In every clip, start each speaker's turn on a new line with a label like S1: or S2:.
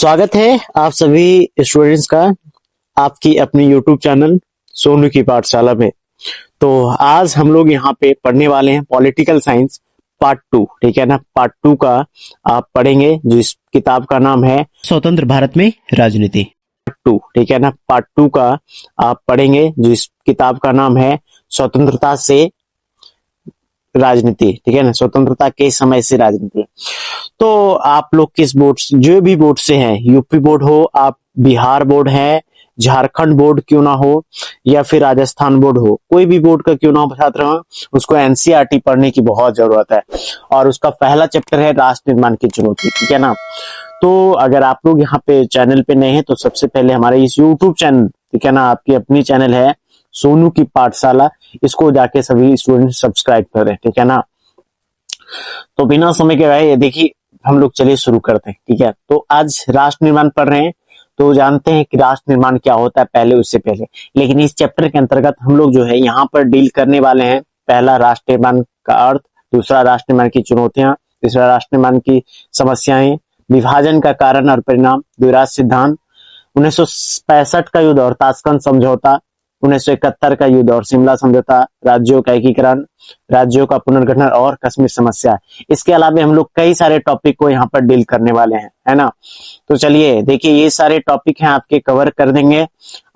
S1: स्वागत है आप सभी स्टूडेंट्स का आपकी अपनी YouTube चैनल सोनू की पाठशाला में। तो आज हम लोग यहाँ पे पढ़ने वाले हैं पॉलिटिकल साइंस पार्ट 2, ठीक है ना। पार्ट 2 का आप पढ़ेंगे, जो इस किताब का नाम है स्वतंत्र भारत में राजनीति। पार्ट 2, ठीक है ना। पार्ट 2 का आप पढ़ेंगे, जो इस किताब का नाम है स्वतंत्रता से राजनीति, ठीक है ना। स्वतंत्रता के समय से राजनीति। तो आप लोग किस बोर्ड, जो भी बोर्ड से हैं, यूपी बोर्ड हो, आप बिहार बोर्ड है, झारखंड बोर्ड क्यों ना हो, या फिर राजस्थान बोर्ड हो, कोई भी बोर्ड का क्यों ना हो छात्र हो, उसको एनसीईआरटी पढ़ने की बहुत जरूरत है। और उसका पहला चैप्टर है राष्ट्र निर्माण की चुनौती, ठीक है ना। तो अगर आप लोग यहाँ पे चैनल पे नए हैं तो सबसे पहले हमारे इस यूट्यूब चैनल, ठीक है ना, आपकी अपनी चैनल है सोनू की पाठशाला, इसको जाके सभी स्टूडेंट सब्सक्राइब करें, ठीक है ना। तो बिना समय के भाई देखिए हम लोग चलिए शुरू करते हैं, ठीक है। तो आज राष्ट्र निर्माण पढ़ रहे हैं, तो जानते हैं कि राष्ट्र निर्माण क्या होता है पहले, उससे पहले। लेकिन इस चैप्टर के अंतर्गत हम लोग जो है यहाँ पर डील करने वाले हैं, पहला राष्ट्र निर्माण का अर्थ, दूसरा राष्ट्र निर्माण की चुनौतियां, तीसरा राष्ट्र निर्माण की समस्याएं, विभाजन का कारण और परिणाम, द्विराज सिद्धांत, 1965 का युद्ध और ताशकंद समझौता, 1971 का युद्ध और शिमला समझौता, राज्यों का एकीकरण, राज्यों का पुनर्गठन और कश्मीर समस्या। इसके अलावा हम लोग कई सारे टॉपिक को यहाँ पर डील करने वाले हैं, है ना। तो चलिए देखिए, ये सारे टॉपिक हैं आपके कवर कर देंगे।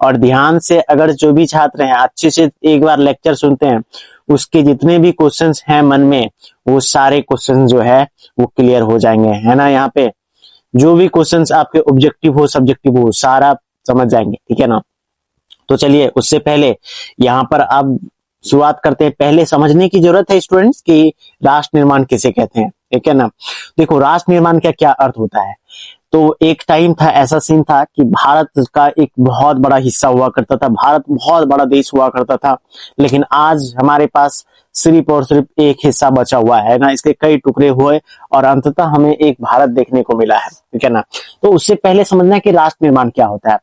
S1: और ध्यान से अगर जो भी छात्र हैं अच्छे से एक बार लेक्चर सुनते हैं, उसके जितने भी क्वेश्चंस हैं मन में, वो सारे क्वेश्चन जो है वो क्लियर हो जाएंगे, है ना। यहाँ पे जो भी क्वेश्चंस आपके ऑब्जेक्टिव हो सब्जेक्टिव हो, सारा समझ जाएंगे, ठीक है ना। तो चलिए उससे पहले यहाँ पर अब शुरुआत करते हैं। पहले समझने की जरूरत है स्टूडेंट्स कि राष्ट्र निर्माण किसे कहते हैं, ठीक है ना। देखो राष्ट्र निर्माण का क्या अर्थ होता है। तो एक टाइम था, ऐसा सीन था कि भारत का एक बहुत बड़ा हिस्सा हुआ करता था, भारत बहुत बड़ा देश हुआ करता था। लेकिन आज हमारे पास सिर्फ और सिर्फ एक हिस्सा बचा हुआ है ना, इसके कई टुकड़े हुए और अंततः हमें एक भारत देखने को मिला है, ठीक है ना। तो उससे पहले समझना है कि राष्ट्र निर्माण क्या होता है।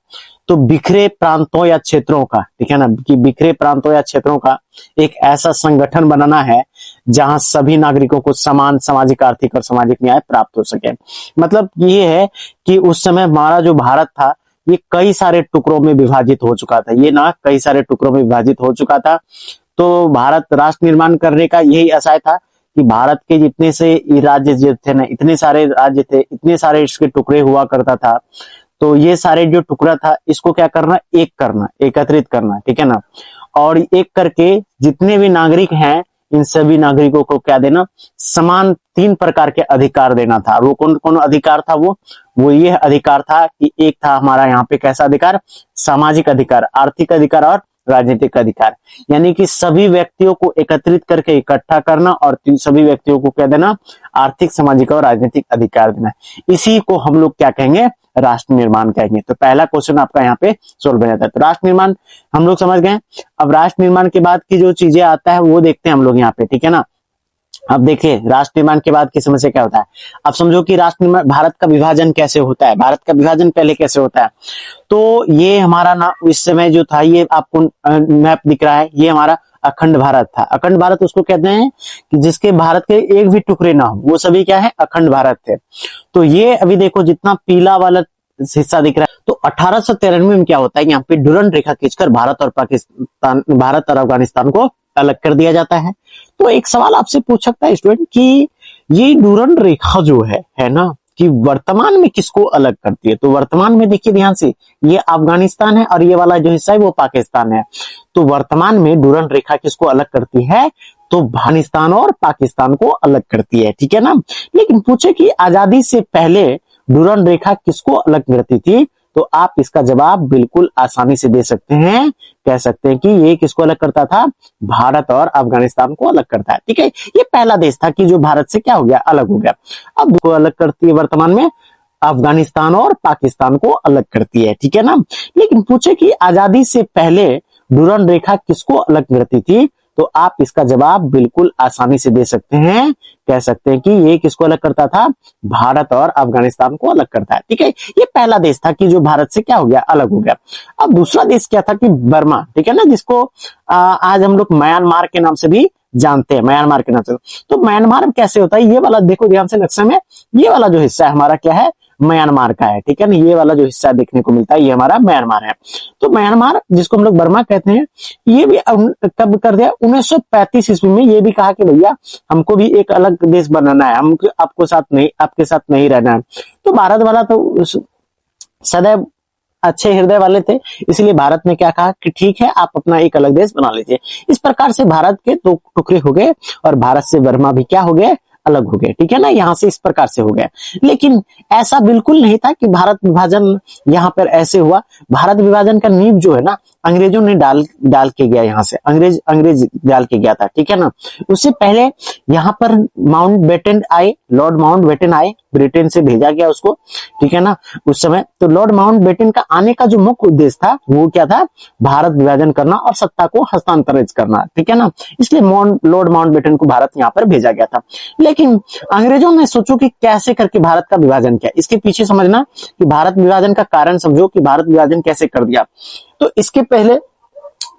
S1: तो बिखरे प्रांतों या क्षेत्रों का, ठीक है ना, कि बिखरे प्रांतों या क्षेत्रों का एक ऐसा संगठन बनाना है जहां सभी नागरिकों को समान सामाजिक, आर्थिक और सामाजिक न्याय प्राप्त हो सके। मतलब ये है कि उस समय हमारा जो भारत था ये कई सारे टुकड़ों में विभाजित हो चुका था, ये ना कई सारे टुकड़ों में विभाजित हो चुका था। तो भारत राष्ट्र निर्माण करने का यही आशय था कि भारत के जितने से राज्य जो थे ना, इतने सारे राज्य थे, इतने सारे इसके टुकड़े हुआ करता था। तो ये सारे जो टुकड़ा था इसको क्या करना, एक करना, एकत्रित करना, ठीक है ना। और एक करके जितने भी नागरिक हैं इन सभी नागरिकों को क्या देना, समान 3 प्रकार के अधिकार देना था। वो कौन कौन अधिकार था, वो ये अधिकार था कि एक था हमारा यहाँ पे कैसा अधिकार, सामाजिक अधिकार, आर्थिक अधिकार और राजनीतिक अधिकार। यानी कि सभी व्यक्तियों को एकत्रित करके इकट्ठा करना और सभी व्यक्तियों को क्या देना, आर्थिक, सामाजिक और राजनीतिक अधिकार देना। इसी को हम लोग क्या कहेंगे, राष्ट्र निर्माण कहेंगे। तो पहला क्वेश्चन आपका यहाँ पे सोल्व हो जाता है। तो राष्ट्र निर्माण हम लोग समझ गए। अब राष्ट्र निर्माण के बाद की जो चीजें आता है वो देखते हैं हम लोग यहाँ पे, ठीक है ना। अब देखिए राष्ट्र निर्माण के बाद की समस्या क्या होता है। अब समझो कि राष्ट्र निर्माण, भारत का विभाजन कैसे होता है, भारत का विभाजन पहले कैसे होता है। तो ये हमारा ना इस समय जो था, ये आपको मैप दिख रहा है, ये हमारा अखंड भारत था। अखंड भारत उसको कहते हैं कि जिसके भारत के एक भी टुकड़े ना हो, वो सभी क्या है, अखंड भारत थे। तो ये अभी देखो जितना पीला वाला हिस्सा दिख रहा है, तो 1893 में क्या होता है, यहाँ पे डुरंड रेखा खींचकर भारत और पाकिस्तान, भारत और अफगानिस्तान को अलग कर दिया जाता है। तो एक सवाल आपसे पूछ सकता है स्टूडेंट कि ये डुरंड रेखा जो है ना, कि वर्तमान में किसको अलग करती है। तो वर्तमान में देखिए ध्यान से, ये अफगानिस्तान है और ये वाला जो हिस्सा है वो पाकिस्तान है। तो वर्तमान में डुरंड रेखा किसको अलग करती है, तो अफगानिस्तान और पाकिस्तान को अलग करती है, ठीक है ना। लेकिन पूछे कि आजादी से पहले डुरंड रेखा किसको अलग करती थी, तो आप इसका जवाब बिल्कुल आसानी से दे सकते हैं, कह सकते हैं कि ये किसको अलग करता था, भारत और अफगानिस्तान को अलग करता है, ठीक है। ये पहला देश था कि जो भारत से क्या हो गया, अलग हो गया। अब को अलग करती है वर्तमान में, अफगानिस्तान और पाकिस्तान को अलग करती है, ठीक है ना। लेकिन पूछे कि आजादी से पहले डुरंड रेखा किसको अलग करती थी, तो आप इसका जवाब बिल्कुल आसानी से दे सकते हैं, कह सकते हैं कि ये किसको अलग करता था, भारत और अफगानिस्तान को अलग करता है, ठीक है। ये पहला देश था कि जो भारत से क्या हो गया, अलग हो गया। अब दूसरा देश क्या था कि बर्मा, ठीक है ना, जिसको आज हम लोग म्यांमार के नाम से भी जानते हैं, म्यांमार के नाम से। तो म्यांमार कैसे होता है, ये वाला देखो ध्यान से नक्शे में, ये वाला जो हिस्सा है हमारा क्या है, म्यांमार का है, ठीक है ना। ये वाला जो हिस्सा देखने को मिलता है ये हमारा म्यांमार है। तो म्यांमार जिसको हम लोग बर्मा कहते हैं, ये भी कब कर दिया 1935 ईस्वी में, ये भी कहा कि भैया हमको भी एक अलग देश बनाना है, हमको आपके साथ नहीं रहना है। तो भारत वाला तो सदैव अच्छे हृदय वाले थे, इसलिए भारत ने क्या कहा कि ठीक है आप अपना एक अलग देश बना लीजिए। इस प्रकार से भारत के दो टुकड़े हो गए और भारत से बर्मा भी क्या हो गए, अलग हो गए, ठीक है ना। यहां से इस प्रकार से हो गया, लेकिन ऐसा बिल्कुल नहीं था कि भारत विभाजन यहां पर ऐसे हुआ। भारत विभाजन का नींव जो है ना अंग्रेजों ने डाल के गया, यहां से अंग्रेज डाल के गया था, ठीक है ना। उससे पहले यहां पर माउंटबेटन आए, लॉर्ड माउंटबेटन आए, ब्रिटेन से भेजा गया उसको, ठीक है ना। उस समय तो लॉर्ड माउंटबेटन का आने का जो मुख्य उद्देश्य था वो क्या था, भारत विभाजन करना और सत्ता को हस्तांतरित करना, ठीक है ना। इसलिए लॉर्ड माउंटबेटन को भारत यहाँ पर भेजा गया था। लेकिन अंग्रेजों ने सोचो कि कैसे करके भारत का विभाजन किया, इसके पीछे समझना कि भारत विभाजन का कारण समझो कि भारत विभाजन कैसे कर दिया। तो इसके पहले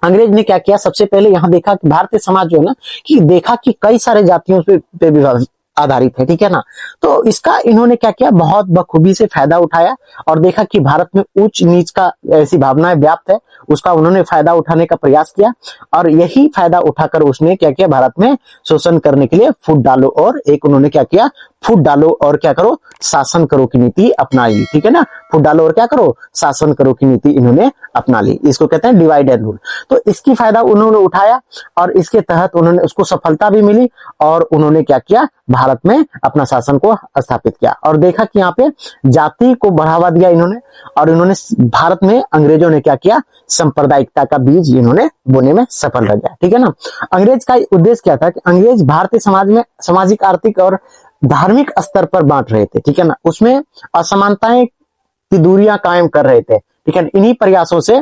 S1: अंग्रेज ने क्या किया, सबसे पहले यहां देखा कि भारतीय समाज जो है ना, कि देखा कि कई सारे जातियों पे विभाजन आधारित है, ठीक है ना। तो इसका इन्होंने क्या किया, बहुत बखूबी से फायदा उठाया और देखा कि भारत में उच्च नीच का ऐसी भावनाएं व्याप्त है, उसका उन्होंने फायदा उठाने का प्रयास किया और यही फायदा उठाकर उसने क्या किया, भारत में शोषण करने के लिए फूट डालो और एक उन्होंने क्या किया, फूट डालो और क्या करो, शासन करो की नीति अपना ली, ठीक है ना। फूट डालो और क्या करो, शासन करो की नीति इन्होंने अपना ली। इसको कहते हैं डिवाइड एंड रूल। तो इसकी फायदा उन्होंने उठाया और इसके तहत उन्होंने उसको सफलता भी मिली और उन्होंने क्या किया, भारत में अपना शासन को स्थापित किया और देखा कि यहाँ पे जाति को बढ़ावा दिया इन्होंने और इन्होंने भारत में अंग्रेजों ने क्या किया, सांप्रदायिकता का बीज इन्होंने बोने में सफल रह गया, ठीक है ना। अंग्रेज का उद्देश्य क्या था कि अंग्रेज भारतीय समाज में सामाजिक, आर्थिक और धार्मिक स्तर पर बांट रहे थे, ठीक है ना। उसमें असमानताएं की दूरियां कायम कर रहे थे, ठीक है। इन्हीं प्रयासों से,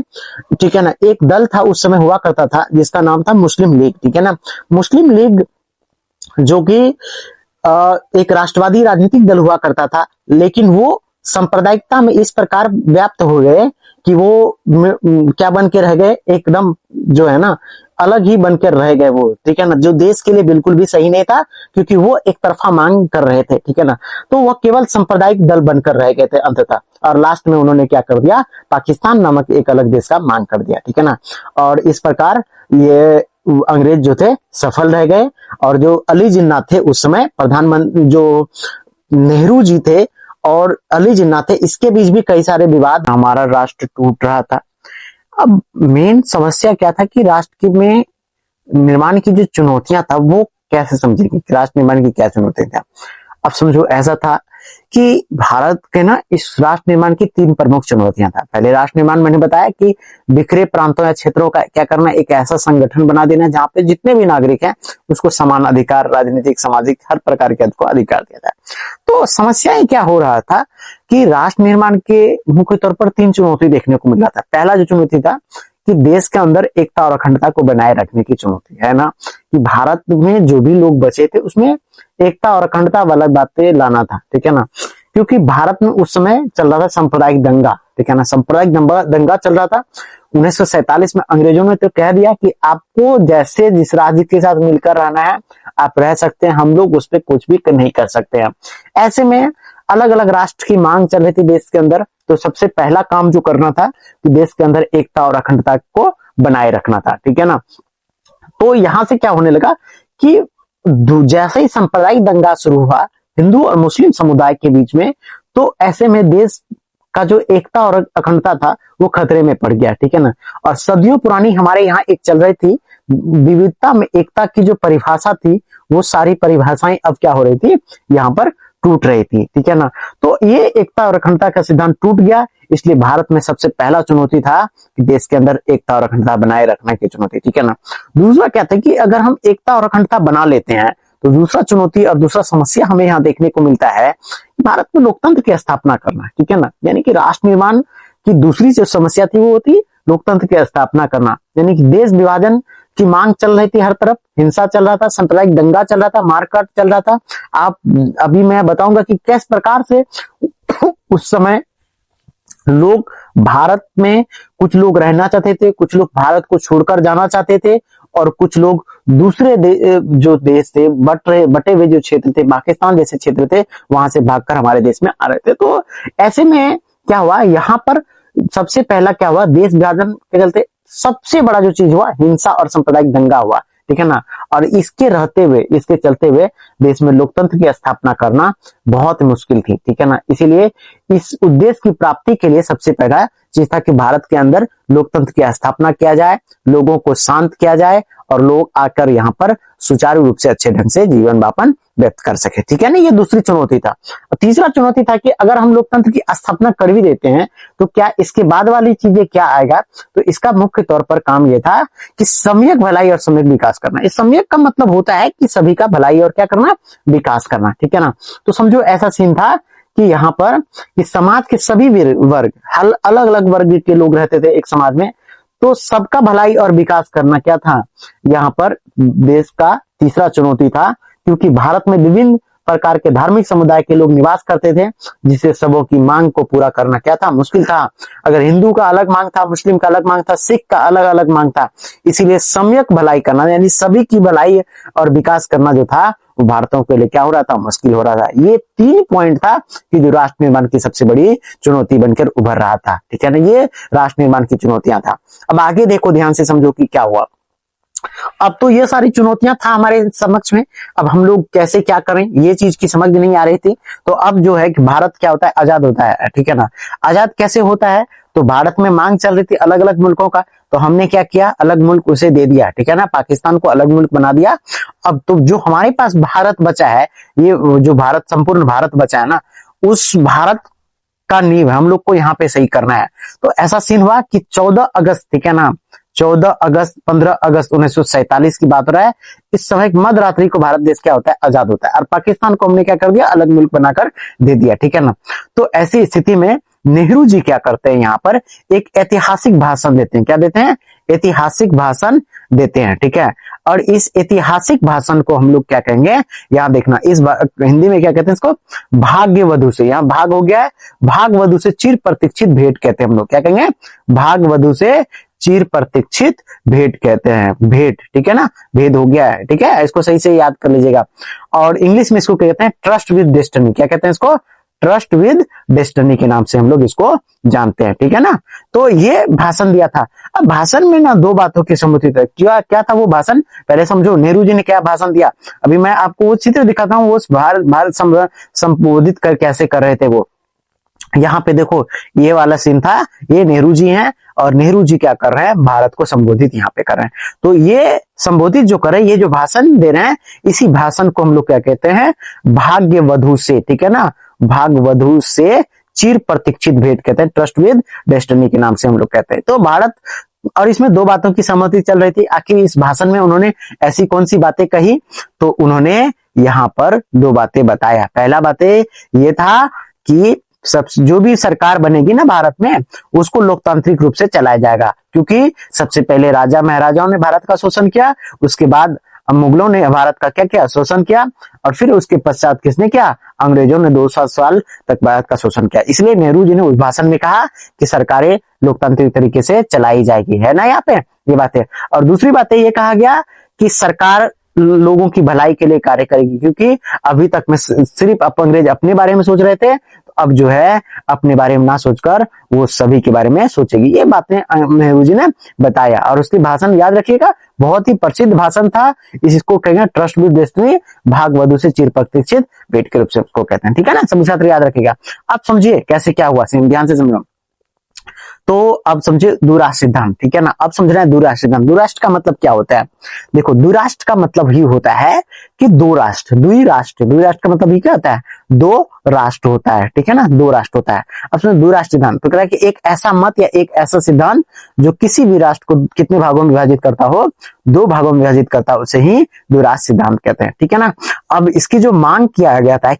S1: ठीक है ना, एक दल था उस समय हुआ करता था जिसका नाम था मुस्लिम लीग, ठीक है ना। मुस्लिम लीग जो कि एक राष्ट्रवादी राजनीतिक दल हुआ करता था, लेकिन वो सांप्रदायिकता में इस प्रकार व्याप्त हो गए कि वो क्या बन के रह गए, एकदम जो है ना अलग ही बनकर रह गए वो, ठीक है ना। जो देश के लिए बिल्कुल भी सही नहीं था क्योंकि वो एक तरफा मांग कर रहे थे, ठीक है ना। तो वह केवल सांप्रदायिक दल बनकर रह गए थे अंततः और लास्ट में उन्होंने क्या कर दिया, पाकिस्तान नामक एक अलग देश का मांग कर दिया, ठीक है ना। और इस प्रकार ये अंग्रेज जो थे सफल रह गए और जो अली जिन्ना थे उस समय प्रधानमंत्री, जो नेहरू जी थे और अली जिन्ना थे, इसके बीच भी कई सारे विवाद, हमारा राष्ट्र टूट रहा था। अब मेन समस्या क्या था कि राष्ट्र में निर्माण की जो चुनौतियां था वो कैसे समझेगी, राष्ट्र निर्माण की क्या चुनौतियां था। अब समझो ऐसा था कि भारत के ना इस राष्ट्र निर्माण की 3 प्रमुख चुनौतियां था। पहले राष्ट्र निर्माण मैंने बताया कि बिखरे प्रांतों या क्षेत्रों का क्या करना, एक ऐसा संगठन बना देना जहां पे जितने भी नागरिक हैं उसको समान अधिकार, राजनीतिक, सामाजिक, हर प्रकार के को अधिकार दिया जाए। तो समस्याएं क्या हो रहा था कि राष्ट्र निर्माण के मुख्य तौर पर 3 चुनौती देखने को मिल रहा था। पहला जो चुनौती था कि देश के अंदर एकता और अखंडता को बनाए रखने की चुनौती है ना, कि भारत में जो भी लोग बचे थे उसमें एकता और अखंडता वाला बातें लाना था, ठीक है ना। क्योंकि भारत में उस समय चल रहा था सांप्रदायिक दंगा, ठीक है ना, सांप्रदायिक दंगा चल रहा था। 1947 में अंग्रेजों ने तो कह दिया कि आपको जैसे जिस राज्य के साथ मिलकर रहना है आप रह सकते हैं, हम लोग उस पर कुछ भी नहीं कर सकते हैं। ऐसे में अलग अलग राष्ट्र की मांग चल रही थी देश के अंदर, तो सबसे पहला काम जो करना था कि देश के अंदर एकता और अखंडता को बनाए रखना था, ठीक है ना। तो यहां से क्या होने लगा कि जैसे ही सांप्रदायिक दंगा शुरू हुआ हिंदू और मुस्लिम समुदाय के बीच में, तो ऐसे में देश का जो एकता और अखंडता था वो खतरे में पड़ गया, ठीक है ना। और सदियों पुरानी हमारे यहाँ एक चल रही थी विविधता में एकता की जो परिभाषा थी, वो सारी परिभाषाएं अब क्या हो रही थी, यहाँ पर टूट रही थी, ठीक है ना। तो ये एकता और अखंडता का सिद्धांत टूट गया, इसलिए भारत में सबसे पहला चुनौती था कि देश के अंदर एकता और अखंडता बनाए रखने की चुनौती, ठीक है ना। दूसरा क्या था कि अगर हम एकता और अखंडता बना लेते हैं तो दूसरा चुनौती और दूसरा समस्या हमें यहाँ देखने को मिलता है भारत में लोकतंत्र की स्थापना करना, ठीक है ना। यानी कि राष्ट्र निर्माण की दूसरी जो समस्या थी वो होती लोकतंत्र की स्थापना करना, यानी कि देश विभाजन की मांग चल रही थी, हर तरफ हिंसा चल रहा था, सांप्रदायिक दंगा चल रहा था, मारकाट चल रहा था। आप अभी मैं बताऊंगा कि किस प्रकार से उस समय लोग भारत में, कुछ लोग रहना चाहते थे, कुछ लोग भारत को छोड़कर जाना चाहते थे और कुछ लोग दूसरे जो देश थे, बटे हुए जो क्षेत्र थे, पाकिस्तान जैसे क्षेत्र थे, वहां से भागकर हमारे देश में आ रहे थे। तो ऐसे में क्या हुआ, यहाँ पर सबसे पहला क्या हुआ, देश विभाजन के चलते सबसे बड़ा जो चीज हुआ, हिंसा और सांप्रदायिक दंगा हुआ, ठीक है ना। और इसके रहते हुए, इसके चलते हुए देश में लोकतंत्र की स्थापना करना बहुत मुश्किल थी, ठीक है ना। इसीलिए इस उद्देश्य की प्राप्ति के लिए सबसे पहला चीज था कि भारत के अंदर लोकतंत्र की स्थापना किया जाए, लोगों को शांत किया जाए और लोग आकर यहाँ पर सुचारू रूप से अच्छे ढंग से जीवन यापन व्यक्त कर सके, ठीक है ना। ये दूसरी चुनौती था। तीसरा चुनौती था कि अगर हम लोकतंत्र की स्थापना कर भी देते हैं तो क्या इसके बाद वाली चीजें क्या आएगा, तो इसका मुख्य तौर पर काम यह था कि सम्यक भलाई और सम्यक विकास करना। इस सम्यक का मतलब होता है कि सभी का भलाई और क्या करना, विकास करना, ठीक है ना। तो समझो ऐसा सीन था कि यहाँ पर कि समाज के सभी वर्ग, अलग अलग वर्ग के लोग रहते थे एक समाज में, तो सबका भलाई और विकास करना क्या था, यहाँ पर देश का तीसरा चुनौती था। क्योंकि भारत में विभिन्न प्रकार के धार्मिक समुदाय के लोग निवास करते थे, जिससे सबों की मांग को पूरा करना क्या था, मुश्किल था। अगर हिंदू का अलग मांग था, मुस्लिम का अलग मांग था, सिख का अलग अलग मांग था, इसीलिए सम्यक भलाई करना यानी सभी की भलाई और विकास करना जो था वो भारतीयों के लिए क्या हो रहा था, मुश्किल हो रहा था। ये 3 पॉइंट था कि जो राष्ट्र निर्माण की सबसे बड़ी चुनौती बनकर उभर रहा था, ठीक है ना। ये राष्ट्र निर्माण की चुनौतियां था। अब आगे देखो, ध्यान से समझो कि क्या हुआ। अब तो ये सारी चुनौतियां था हमारे समक्ष में, अब हम लोग कैसे क्या करें, ये चीज की समझ नहीं आ रही थी। तो अब जो है कि भारत क्या होता है, आजाद होता है, ठीक है ना। आजाद कैसे होता है, तो भारत में मांग चल रही थी अलग अलग मुल्कों का, तो हमने क्या किया, अलग मुल्क उसे दे दिया, ठीक है ना, पाकिस्तान को अलग मुल्क बना दिया। अब तो जो हमारे पास भारत बचा है, ये जो भारत, संपूर्ण भारत बचा है ना, उस भारत का नींव हम लोग को यहाँ पे सही करना है। तो ऐसा सीन हुआ कि 14 अगस्त, ठीक है ना, 14 अगस्त 15 अगस्त 1947 की बात हो रहा है। इस समय मध्य रात्रि को भारत देश क्या होता है, आजाद होता है, और पाकिस्तान को हमने क्या कर दिया, अलग मुल्क बनाकर दे दिया, ठीक है ना। तो ऐसी स्थिति में नेहरू जी क्या करते हैं, यहाँ पर एक ऐतिहासिक भाषण देते हैं। क्या देते हैं, ऐतिहासिक भाषण देते हैं, ठीक है। और इस ऐतिहासिक भाषण को हम लोग क्या कहेंगे, यहाँ देखना, इस हिंदी में क्या कहते हैं इसको, भाग्य वधु से, यहाँ भाग हो गया है, भाग वधु से चिर प्रतीक्षित भेंट कहते हैं हम लोग, क्या कहेंगे, भाग वधु से चिर प्रतीक्षित भेंट कहते हैं, भेंट, ठीक है ना, भेद हो गया है, ठीक है, इसको सही से याद कर लीजिएगा। और इंग्लिश में इसको कहते हैं ट्रस्ट विद डेस्टिनी, क्या कहते हैं इसको, ट्रस्ट विद डेस्टिनी के नाम से हम लोग इसको जानते हैं, ठीक है ना। तो ये भाषण दिया था। अब भाषण में ना 2 बातों की सम्मति थी। क्या था वो भाषण, पहले समझो नेहरू जी ने क्या भाषण दिया। अभी मैं आपको वो चित्र दिखाता हूँ, वो भारत संबोधित कर कैसे कर रहे थे वो। यहाँ पे देखो, ये वाला सीन था, ये नेहरू जी हैं और नेहरू जी क्या कर रहे हैं, भारत को संबोधित यहाँ पे कर रहे हैं। तो ये संबोधित जो कर रहे हैं, ये जो भाषण दे रहे हैं, इसी भाषण को हम लोग क्या कहते हैं, भाग्य वधु से, ठीक है ना, भाग वधु से चिर प्रतीक्षित भेंट कहते हैं, ट्रस्ट विद डेस्टिनी के नाम से हम लोग कहते हैं। तो भारत, और इसमें 2 बातों की सहमति चल रही थी। आखिर इस भाषण में उन्होंने ऐसी कौन सी बातें कही, तो उन्होंने यहाँ पर 2 बातें बताया। पहला बातें ये था कि सब जो भी सरकार बनेगी ना भारत में, उसको लोकतांत्रिक रूप से चलाया जाएगा। क्योंकि सबसे पहले राजा महाराजाओं ने भारत का शोषण किया, उसके बाद मुगलों ने भारत का क्या किया, शोषण किया, और फिर उसके पश्चात किसने किया, अंग्रेजों ने 200 साल तक भारत का शोषण किया। इसलिए नेहरू जी ने उस भाषण में कहा कि सरकारें लोकतांत्रिक तरीके से चलाई जाएगी, है ना, यहाँ पे ये बात है। और दूसरी बात ये कहा गया कि सरकार लोगों की भलाई के लिए कार्य करेगी, क्योंकि अभी तक में सिर्फ अंग्रेज अपने बारे में सोच रहे थे, अब जो है अपने बारे में ना सोचकर वो सभी के बारे में सोचेगी। ये बातें नेहरू जी ने बताया। और उसकी भाषण याद रखिएगा, बहुत ही प्रसिद्ध भाषण था। इसको कहेंगे ट्रस्ट विद डेस्टिनी, भाग वधु से चिर प्रतीक्षित भेंट के रूप से उसको कहते हैं, ठीक है ना, सभी छात्र याद रखिएगा। अब समझिए कैसे क्या हुआ, ध्यान से समझो। तो अब समझिए दूराष्ट्र सिद्धांत, ठीक है ना। अब समझ रहे हैं दूराष्ट्र सिद्धांत। दूराष्ट्र का मतलब क्या होता है, देखो दूराष्ट्र का मतलब ही होता है कि 2 राष्ट्र, द्विराष्ट्र। द्विराष्ट्र का मतलब ही क्या होता है, 2 राष्ट्र होता है, ठीक है ना, 2 राष्ट्र होता है। अब समझो दूराष्ट्र सिद्धांत तो कह रहा है कि एक ऐसा मत या एक ऐसा सिद्धांत जो किसी भी राष्ट्र को कितने भागों में विभाजित करता हो, 2 भागों में विभाजित करता हो, उसे ही दूराष्ट्र सिद्धांत कहते हैं, ठीक है ना। अब इसकी जो मांग किया गया था,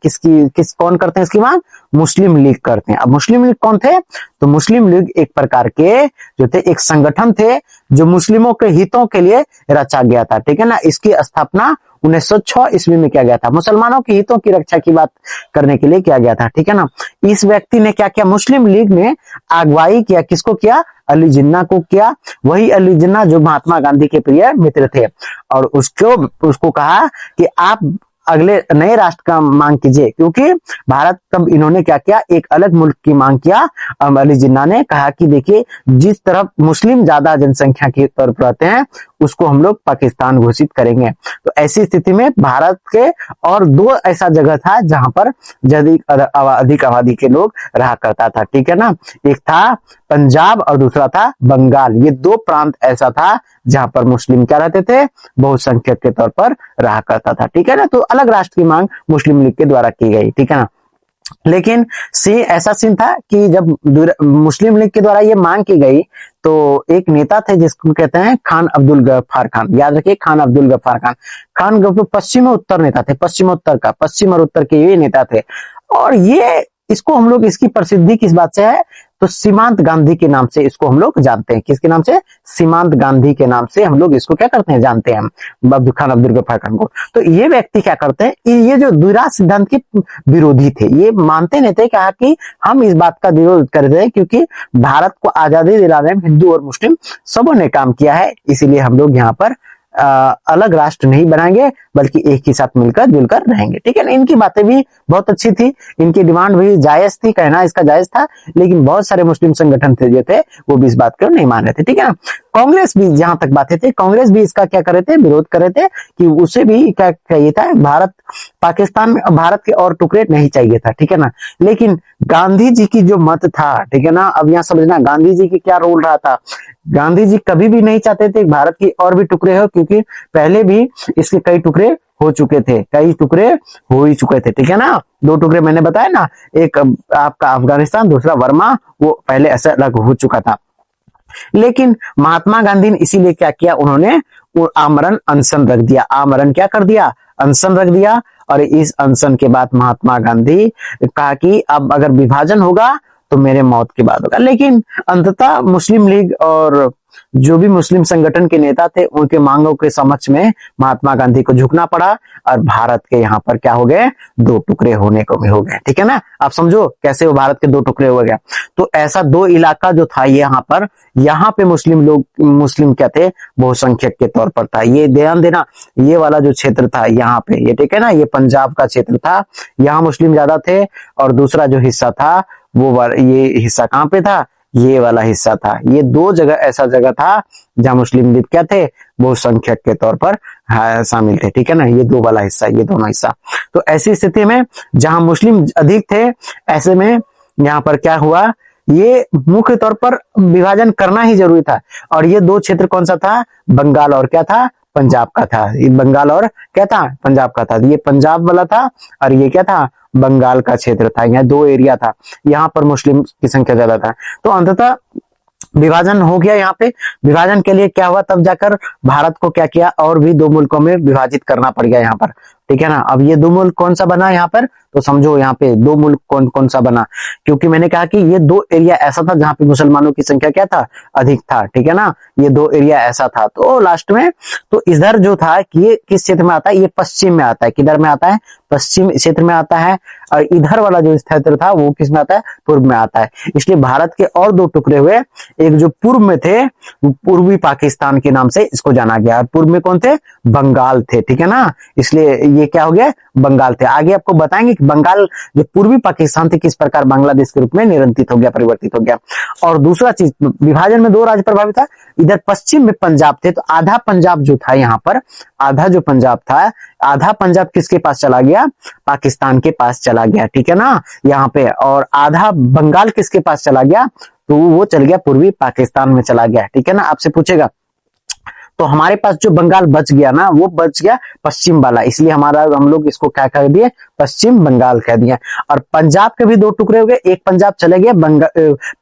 S1: कौन करते हैं इसकी मांग, मुस्लिम लीग करते हैं। अब मुस्लिम लीग कौन थे, तो मुस्लिम लीग एक प्रकार के जो थे, एक संगठन थे जो मुस्लिमों के हितों के लिए रचा गया था, ठीक है ना। इसकी स्थापना 1906 ईस्वी में किया गया था। मुसलमानों के हितों की रक्षा की बात करने के लिए किया गया था, ठीक है ना। इस व्यक्ति ने क्या किया, मुस्लिम लीग ने अगुवाई किया, किसको किया, अली जिन्ना को किया। वही अली जिन्ना जो महात्मा गांधी के प्रिय मित्र थे, और उसको कहा कि आप अगले नए राष्ट्र का मांग कीजिए, क्योंकि भारत तब इन्होंने क्या किया, एक अलग मुल्क की मांग किया। अली जिन्ना ने कहा कि देखिए, जिस तरफ मुस्लिम ज्यादा जनसंख्या की तरफ रहते हैं उसको हम लोग पाकिस्तान घोषित करेंगे। तो ऐसी स्थिति में भारत के और दो ऐसा जगह था जहां पर अधिक आबादी के लोग रहा करता था, ठीक है ना। एक था पंजाब और दूसरा था बंगाल। ये दो प्रांत ऐसा था जहां पर मुस्लिम क्या रहते थे, बहुसंख्यक के तौर पर रहा करता था, ठीक है ना। तो अलग राष्ट्र की मांग मुस्लिम लीग के द्वारा की गई, ठीक है ना। लेकिन ऐसा सीन था कि जब मुस्लिम लीग के द्वारा ये मांग की गई तो एक नेता थे जिसको कहते हैं खान अब्दुल गफ्फार खान। याद रखिए, खान अब्दुल गफ्फार खान। खान गफ्फार पश्चिमोत्तर नेता थे, पश्चिमोत्तर का, पश्चिम और उत्तर के ये नेता थे। और ये इसको हम लोग, इसकी प्रसिद्धि किस बात से है, तो सीमांत गांधी के नाम से इसको हम लोग जानते हैं। किसके नाम से, सीमांत गांधी के नाम से हम लोग इसको क्या करते हैं, जानते हैं, खान अब्दुल गफ्फार खान को। तो ये व्यक्ति क्या करते हैं, ये जो द्विराज सिद्धांत के विरोधी थे, ये मानते नहीं थे, कहा कि हम इस बात का विरोध कर रहे हैं क्योंकि भारत को आजादी दिलाने में हिंदू और मुस्लिम सबों ने काम किया है, इसीलिए हम लोग यहाँ पर अलग राष्ट्र नहीं बनाएंगे बल्कि एक ही साथ मिलकर जुलकर रहेंगे, ठीक है ना। इनकी बातें भी बहुत अच्छी थी, इनकी डिमांड भी जायज थी, कहना इसका जायज था, लेकिन बहुत सारे मुस्लिम संगठन थे जो थे वो भी इस बात को नहीं मान रहे थे, ठीक है ना। कांग्रेस भी, जहां तक बातें थी, कांग्रेस भी इसका क्या कर रहे थे, विरोध कर रहे थे कि उसे भी क्या चाहिए था, पाकिस्तान में भारत के और टुकड़े नहीं चाहिए था, ठीक है ना। लेकिन गांधी जी की जो मत था, ठीक है ना, अब यहाँ समझना गांधी जी की क्या रोल रहा था। गांधी जी कभी भी नहीं चाहते थे भारत की और भी टुकड़े हो, क्योंकि पहले भी इसके कई टुकड़े हो चुके थे, कई टुकड़े हो ही चुके थे, ठीक है ना। दो टुकड़े मैंने बताया ना, एक आपका अफगानिस्तान, दूसरा वर्मा, वो पहले ऐसा अलग हो चुका था। लेकिन महात्मा गांधी ने इसीलिए क्या किया, उन्होंने आमरण अनशन रख दिया। आमरण क्या कर दिया, अनशन रख दिया। और इस अनशन के बाद महात्मा गांधी कहा कि अब अगर विभाजन होगा तो मेरे मौत के बाद होगा। लेकिन अंततः मुस्लिम लीग और जो भी मुस्लिम संगठन के नेता थे उनके मांगों के समक्ष में महात्मा गांधी को झुकना पड़ा और भारत के यहाँ पर क्या हो गए, दो टुकड़े होने को भी हो गए, ठीक है ना। आप समझो कैसे वो भारत के दो टुकड़े हो गए। तो ऐसा दो इलाका जो था यहाँ पर, यहाँ पे मुस्लिम क्या थे, बहुसंख्यक के तौर पर था। ये ध्यान देना, ये वाला जो क्षेत्र था यहाँ पे, ये ठीक है ना, ये पंजाब का क्षेत्र था, यहाँ मुस्लिम ज्यादा थे। और दूसरा जो हिस्सा था वो ये हिस्सा कहाँ पे था, ये वाला हिस्सा था। ये दो जगह ऐसा जगह था जहां मुस्लिम लीग क्या थे, बहुसंख्यक के तौर पर शामिल थे, ठीक है ना। ये दो वाला हिस्सा, ये दोनों हिस्सा। तो ऐसी स्थिति में जहां मुस्लिम अधिक थे, ऐसे में यहाँ पर क्या हुआ, ये मुख्य तौर पर विभाजन करना ही जरूरी था। और ये दो क्षेत्र कौन सा था, बंगाल और क्या था, पंजाब का था। ये बंगाल और क्या था, पंजाब का था। ये पंजाब वाला था और ये क्या था, बंगाल का क्षेत्र था। यहाँ दो एरिया था, यहाँ पर मुस्लिम की संख्या ज्यादा था। तो अंततः विभाजन हो गया। यहाँ पे विभाजन के लिए क्या हुआ, तब जाकर भारत को क्या किया, और भी दो मुल्कों में विभाजित करना पड़ गया यहाँ पर, ठीक है ना। अब ये दो मुल्क कौन सा बना यहाँ पर, तो समझो यहाँ पे दो मुल्क कौन कौन सा बना, क्योंकि मैंने कहा कि ये दो एरिया ऐसा था जहां पे मुसलमानों की संख्या क्या था, अधिक था, ठीक है ना। ये दो एरिया ऐसा था। तो लास्ट में तो इधर जो था कि ये किस क्षेत्र में आता है, ये पश्चिम में आता है। किधर में आता है, पश्चिम क्षेत्र में आता है। और इधर वाला जो क्षेत्र था वो किस में आता है, पूर्व में आता है। इसलिए भारत के और दो टुकड़े हुए, एक जो पूर्व में थे पूर्वी पाकिस्तान के नाम से इसको जाना गया। पूर्व में कौन थे, बंगाल थे, ठीक है ना। इसलिए ये क्या हो गया, बंगाल थे। आगे आपको बताएंगे कि बंगाल जो पूर्वी पाकिस्तान थे किस प्रकार बांग्लादेश के रूप में निरंकित हो गया, परिवर्तित हो गया। और दूसरा चीज, विभाजन में दो राज्य प्रभावित था। इधर पश्चिम में पंजाब थे, तो आधा पंजाब जो था यहाँ पर, आधा जो पंजाब था, आधा पंजाब किसके पास चला गया, पाकिस्तान के पास चला गया, ठीक है ना, यहाँ पे। और आधा बंगाल किसके पास चला गया, तो वो चल गया पूर्वी पाकिस्तान में चला गया, ठीक है ना। आपसे पूछेगा तो हमारे पास जो बंगाल बच गया ना, वो बच गया पश्चिम वाला, इसलिए हम लोग इसको क्या कर दिए, पश्चिम बंगाल कह दिया। और पंजाब के भी दो टुकड़े हो गए, एक पंजाब चले गए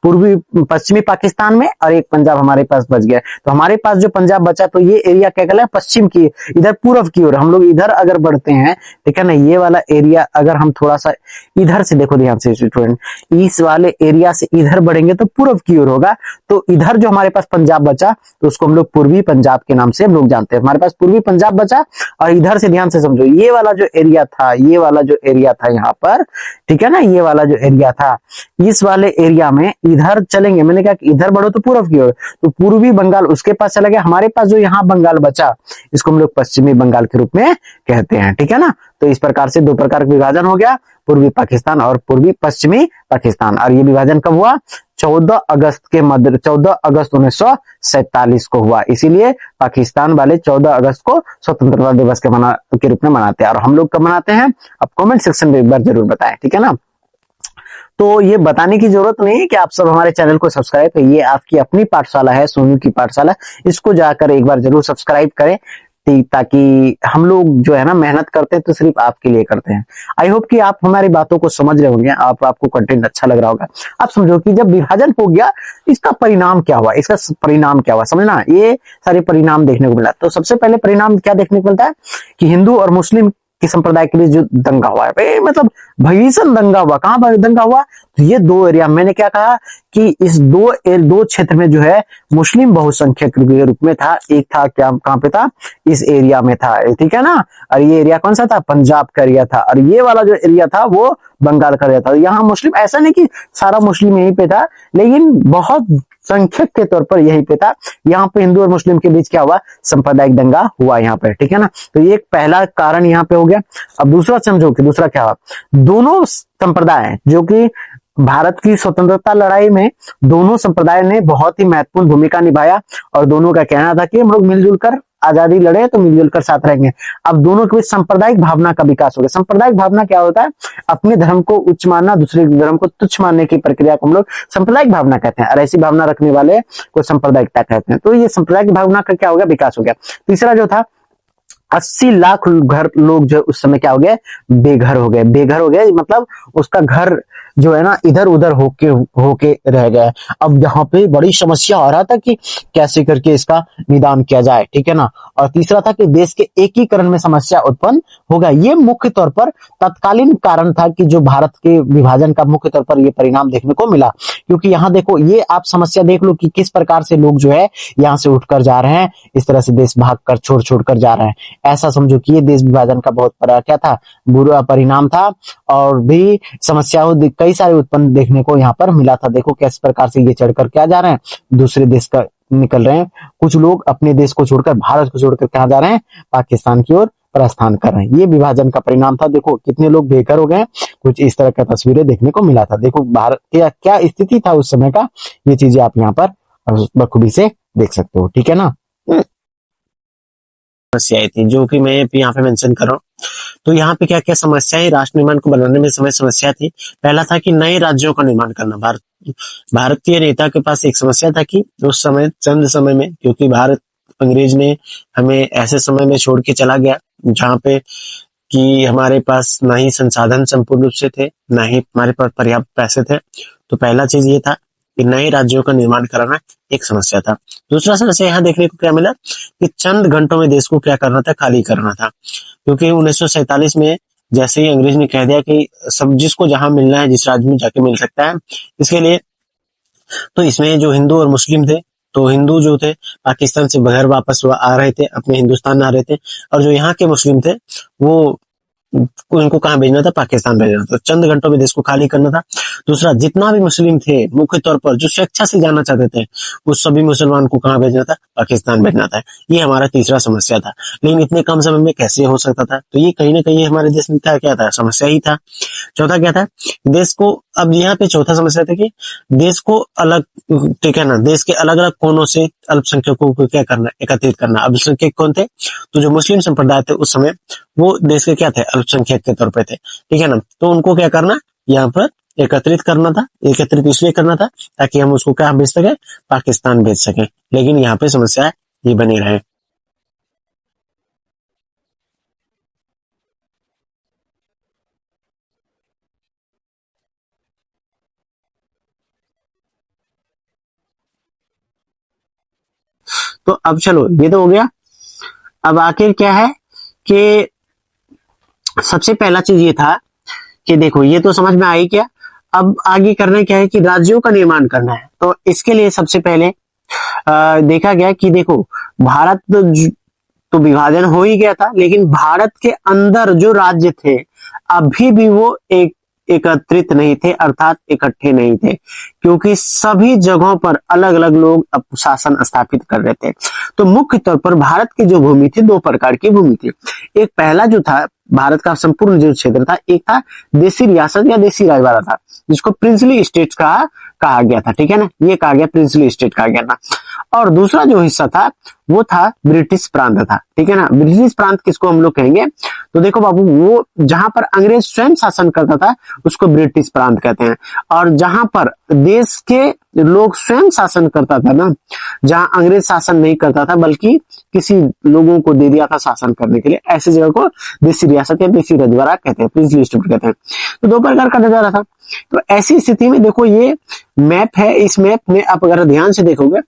S1: पूर्वी पश्चिमी पाकिस्तान में, और एक पंजाब हमारे पास बच गया। तो हमारे पास जो पंजाब बचा, तो ये एरिया क्या कहलाए, पश्चिम की, इधर पूर्व की ओर हम लोग इधर अगर बढ़ते हैं, ठीक है ना, ये वाला एरिया अगर हम थोड़ा सा इधर से देखो ध्यान से स्टूडेंट, इस वाले एरिया से इधर बढ़ेंगे तो पूर्व की ओर होगा। तो इधर जो हमारे पास पंजाब बचा, तो उसको हम लोग पूर्वी पंजाब के नाम से हम लोग जानते हैं। हमारे पास पूर्वी पंजाब बचा, और इधर से ध्यान से समझो, ये वाला जो एरिया था, ये वाला जो एरिया था यहाँ पर, ठीक है ना, ये वाला जो एरिया था, इस वाले एरिया में इधर चलेंगे, मैंने कहा कि इधर बढ़ो तो पूर्व की ओर, तो पूर्वी बंगाल उसके पास चला गया। हमारे पास जो यहाँ बंगाल बचा, इसको हम लोग पश्चिमी बंगाल के रूप में कहते हैं, ठीक है ना। तो इस प्रकार से दो प्रकार का विभाजन हो गया, पूर्वी पाकिस्तान और पूर्वी पश्चिमी पाकिस्तान। और ये विभाजन कब हुआ, 14 अगस्त 1947 को हुआ। इसीलिए पाकिस्तान वाले 14 अगस्त को स्वतंत्रता दिवस के रूप में मनाते हैं। और हम लोग कब मनाते हैं, आप कमेंट सेक्शन में एक बार जरूर बताएं, ठीक है ना। तो ये बताने की जरूरत नहीं है कि आप सब हमारे चैनल को सब्सक्राइब करिए, ये आपकी अपनी पाठशाला है, सोनू की पाठशाला, इसको जाकर एक बार जरूर सब्सक्राइब करें, ताकि हम लोग जो है ना मेहनत करते हैं तो सिर्फ आपके लिए करते हैं। आई होप कि आप हमारी बातों को समझ रहे होंगे, आपको कंटेंट अच्छा लग रहा होगा। आप समझो कि जब विभाजन हो गया, इसका परिणाम क्या हुआ, इसका परिणाम क्या हुआ, समझना, ये सारे परिणाम देखने को मिला। तो सबसे पहले परिणाम क्या देखने को मिलता है कि हिंदू और मुस्लिम की संप्रदाय के लिए जो दंगा हुआ है, मतलब भीषण दंगा हुआ। कहां दंगा हुआ, तो ये दो एरिया, मैंने क्या कहा कि इस दो क्षेत्र में जो है मुस्लिम बहुसंख्यक के रूप में था। एक था क्या, कहां पे था, इस एरिया में था, ठीक है ना। और ये एरिया कौन सा था, पंजाब का एरिया था। और ये वाला जो एरिया था वो बंगाल का एरिया था। यहाँ मुस्लिम, ऐसा नहीं कि सारा मुस्लिम यहीं पे था, लेकिन बहुत संख्यक के तौर पर यहीं पे था। यहाँ पे हिंदू और मुस्लिम के बीच क्या हुआ, सांप्रदायिक दंगा हुआ यहाँ पे, ठीक है ना। तो ये एक पहला कारण यहाँ पे हो गया। अब दूसरा समझो कि दूसरा क्या हुआ, दोनों संप्रदाय जो कि भारत की स्वतंत्रता लड़ाई में दोनों संप्रदाय ने बहुत ही महत्वपूर्ण भूमिका निभाया, और दोनों का कहना था कि हम लोग मिलजुल कर आजादी लड़े तो मिलजुल कर साथ रहेंगे। अब दोनों के बीच सांप्रदायिक भावना का विकास हो गया। सांप्रदायिक भावना क्या होता है, अपने धर्म को उच्च मानना, दूसरे धर्म को तुच्छ मानने की प्रक्रिया को हम लोग सांप्रदायिक भावना कहते हैं, और ऐसी भावना रखने वाले को सांप्रदायिकता कहते हैं। तो ये सांप्रदायिक भावना का क्या हो गया, विकास हो गया। तीसरा जो था, 80 लाख लोग जो उस समय क्या हो गए, बेघर हो गए। बेघर हो गए मतलब उसका घर जो है ना इधर उधर होके रह गया। अब यहाँ पे बड़ी समस्या आ रहा था कि कैसे करके इसका निदान किया जाए, ठीक है ना। और तीसरा था कि देश के एकीकरण में समस्या उत्पन्न होगा। ये मुख्य तौर पर तत्कालीन कारण था कि जो भारत के विभाजन का मुख्य तौर पर ये परिणाम देखने को मिला। क्योंकि यहाँ देखो, ये आप समस्या देख लो कि किस प्रकार से लोग जो है यहाँ से उठकर जा रहे हैं, इस तरह से देश भाग कर छोड़ कर जा रहे हैं। ऐसा समझो कि ये देश विभाजन का बहुत बड़ा क्या था, बुरा परिणाम था। और भी समस्याओं कई सारे उत्पन्न देखने को यहाँ पर मिला था। देखो किस प्रकार से ये चढ़कर क्या जा रहे हैं, दूसरे देश का निकल रहे हैं। कुछ लोग अपने देश को छोड़कर, भारत को छोड़कर कहाँ जा रहे हैं, पाकिस्तान की ओर प्रस्थान कर रहे हैं। ये विभाजन का परिणाम था। देखो कितने लोग बेघर हो गए, कुछ इस तरह का तस्वीरें देखने को मिला था। देखो भारत क्या स्थिति था उस समय का, ये चीजें आप यहाँ पर बखूबी से देख सकते हो, ठीक है ना। समस्याएं थी जो कि मैं यहाँ पे मेंशन कर रहा हूँ। तो यहाँ पे क्या क्या समस्याएं राष्ट्र निर्माण को बनाने में समस्या थी। पहला था कि नए राज्यों का निर्माण करना। भारतीय नेता के पास एक समस्या था कि उस समय चंद समय में, क्योंकि भारत अंग्रेज ने हमें ऐसे समय में छोड़ के चला गया जहाँ पे कि हमारे पास ना ही संसाधन संपूर्ण रूप से थे, ना ही हमारे पास पर्याप्त पैसे थे। तो पहला चीज ये था कि नए राज्यों का निर्माण कराना एक समस्या था। दूसरा समस्या यहाँ देखने को क्या मिला कि चंद घंटों में देश को क्या करना था, खाली करना था। क्योंकि 1947 में जैसे ही अंग्रेज ने कह दिया कि सब जिसको जहां मिलना है, जिस राज्य में जाके मिल सकता है, इसके लिए तो इसमें जो हिंदू और मुस्लिम थे, तो हिंदू जो थे पाकिस्तान से घर वापस आ रहे थे, अपने हिंदुस्तान आ रहे थे, और जो यहाँ के मुस्लिम थे वो उनको कहाँ भेजना था, पाकिस्तान भेजना था। चंद घंटों में देश को खाली करना था। दूसरा, जितना भी मुस्लिम थे मुख्य तौर पर जो स्वेच्छा से जाना चाहते थे, उस सभी मुसलमान को कहाँ भेजना था, पाकिस्तान भेजना था। ये हमारा तीसरा समस्या था। लेकिन इतने कम समय में कैसे हो सकता था, तो ये कहीं ना कहीं हमारे देश में क्या था, समस्या ही था। चौथा क्या था, देश को, अब यहाँ पे चौथा समस्या था कि देश को अलग, ठीक है ना, देश के अलग अलग कोनों से अल्पसंख्यकों को क्या करना, एकत्रित करना। अल्पसंख्यक कौन थे, तो जो मुस्लिम संप्रदाय थे उस समय, वो देश के क्या थे, अल्पसंख्यक के तौर पे थे, ठीक है ना। तो उनको क्या करना, यहाँ पर एकत्रित करना था। एकत्रित इसलिए करना था ताकि हम उसको क्या भेज सके, पाकिस्तान भेज सके। लेकिन यहाँ पे समस्या ये बनी रहे। तो अब चलो ये तो हो गया। अब आखिर क्या है कि सबसे पहला चीज ये था कि देखो ये तो समझ में आई क्या। अब आगे करना क्या है कि राज्यों का निर्माण करना है। तो इसके लिए सबसे पहले देखा गया कि देखो भारत तो विभाजन हो ही गया था, लेकिन भारत के अंदर जो राज्य थे अभी भी वो एक एकत्रित नहीं थे, अर्थात इकट्ठे नहीं थे, क्योंकि सभी जगहों पर अलग अलग लोग अब शासन स्थापित कर रहे थे। तो मुख्य तौर पर भारत की जो भूमि थी, दो प्रकार की भूमि थी। एक पहला जो था भारत का संपूर्ण जो क्षेत्र था, एक था देशी रियासत या देशी राजवाड़ा था, जिसको प्रिंसली स्टेट कहा गया था। ठीक है ना, ये कहा गया प्रिंसली स्टेट कहा गया था। और दूसरा जो हिस्सा था वो था ब्रिटिश प्रांत था। ठीक है ना, ब्रिटिश प्रांत किसको हम लोग कहेंगे, तो देखो बाबू वो जहां पर अंग्रेज स्वयं शासन करता था उसको ब्रिटिश प्रांत कहते हैं, और जहां पर देश के लोग स्वयं शासन करता था ना, जहां अंग्रेज शासन नहीं करता था बल्कि किसी लोगों को दे दिया था शासन करने के लिए, ऐसी जगह को देशी रियासत या देशी रजवाड़ा कहते हैं, प्रिंसली स्टेट कहते हैं। तो दो प्रकार का नजारा था। तो ऐसी स्थिति में देखो ये मैप है, इस मैप में आप अगर ध्यान से देखोगे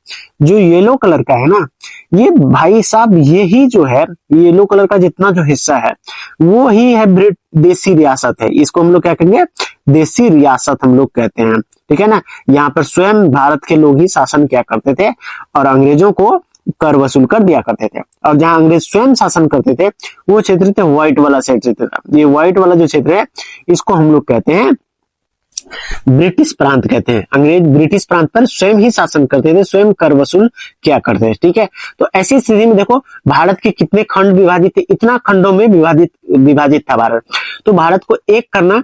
S1: जो येलो कलर का है ना, ये भाई साहब यही जो है येलो कलर का जितना जो हिस्सा है वो ही है देशी रियासत है। इसको हम लोग क्या कहेंगे, देशी रियासत हम लोग कहते हैं। ठीक है ना, यहाँ पर स्वयं भारत के लोग ही शासन किया करते थे और अंग्रेजों को कर वसूल कर दिया करते थे। और जहां अंग्रेज स्वयं शासन करते थे वो क्षेत्र थे व्हाइट वाला क्षेत्र था। ये व्हाइट वाला जो क्षेत्र है इसको हम लोग कहते हैं ब्रिटिश प्रांत कहते हैं। अंग्रेज ब्रिटिश प्रांत पर स्वयं ही शासन करते थे, स्वयं कर वसूल किया करते थे। ठीक है, तो ऐसी स्थिति में देखो भारत के कितने खंड विभाजित थे, इतना खंडों में विभाजित था भारत। तो भारत को एक करना